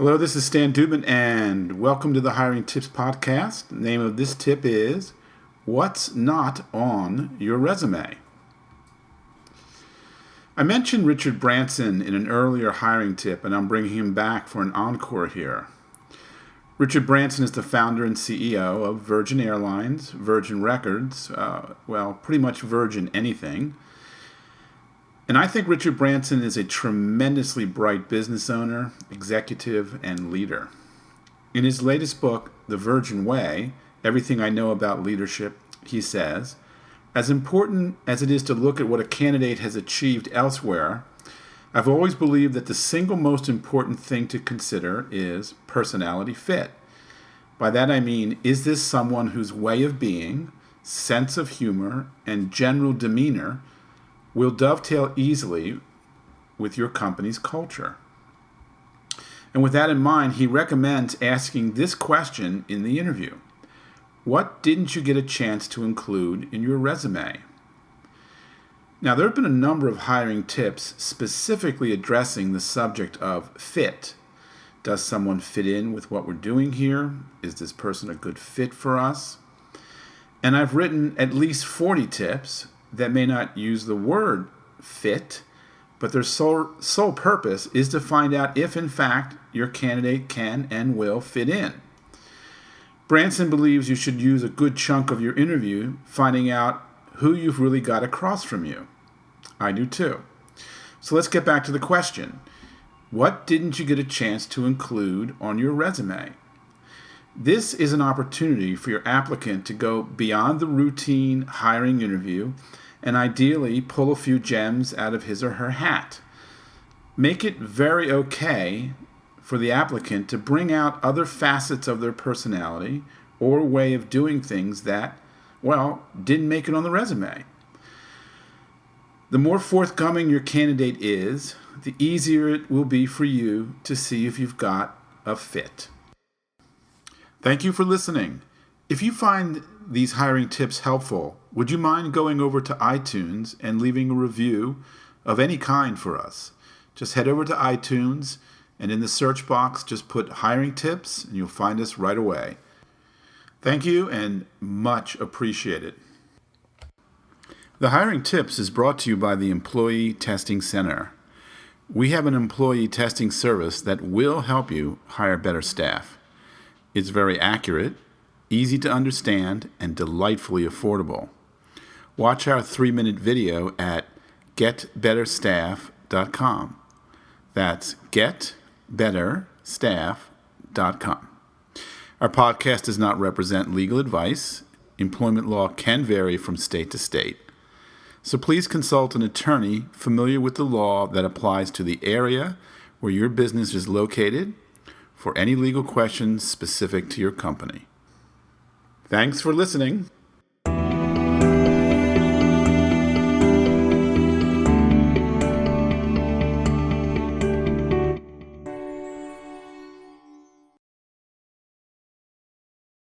Hello, this is Stan Dubin, and welcome to the Hiring Tips Podcast. The name of this tip is, What's Not on Your Resume? I mentioned Richard Branson in an earlier hiring tip, and I'm bringing him back for an encore here. Richard Branson is the founder and CEO of Virgin Airlines, Virgin Records, pretty much Virgin anything. And I think Richard Branson is a tremendously bright business owner, executive, and leader. In his latest book, The Virgin Way, Everything I Know About Leadership, he says, as important as it is to look at what a candidate has achieved elsewhere, I've always believed that the single most important thing to consider is personality fit. By that I mean, is this someone whose way of being, sense of humor, and general demeanor will dovetail easily with your company's culture? And with that in mind, he recommends asking this question in the interview. What didn't you get a chance to include in your resume? Now, there have been a number of hiring tips specifically addressing the subject of fit. Does someone fit in with what we're doing here? Is this person a good fit for us? And I've written at least 40 tips that may not use the word fit, but their sole purpose is to find out if, in fact, your candidate can and will fit in. Branson believes you should use a good chunk of your interview finding out who you've really got across from you. I do too. So let's get back to the question. What didn't you get a chance to include on your resume? This is an opportunity for your applicant to go beyond the routine hiring interview and ideally pull a few gems out of his or her hat. Make it very okay for the applicant to bring out other facets of their personality or way of doing things that, didn't make it on the resume. The more forthcoming your candidate is, the easier it will be for you to see if you've got a fit. Thank you for listening. If you find these hiring tips helpful, would you mind going over to iTunes and leaving a review of any kind for us? Just head over to iTunes and in the search box, just put hiring tips and you'll find us right away. Thank you and much appreciated. The Hiring Tips is brought to you by the Employee Testing Center. We have an employee testing service that will help you hire better staff. It's very accurate, easy to understand, and delightfully affordable. Watch our 3-minute video at getbetterstaff.com. That's getbetterstaff.com. Our podcast does not represent legal advice. Employment law can vary from state to state. So please consult an attorney familiar with the law that applies to the area where your business is located for any legal questions specific to your company. Thanks for listening.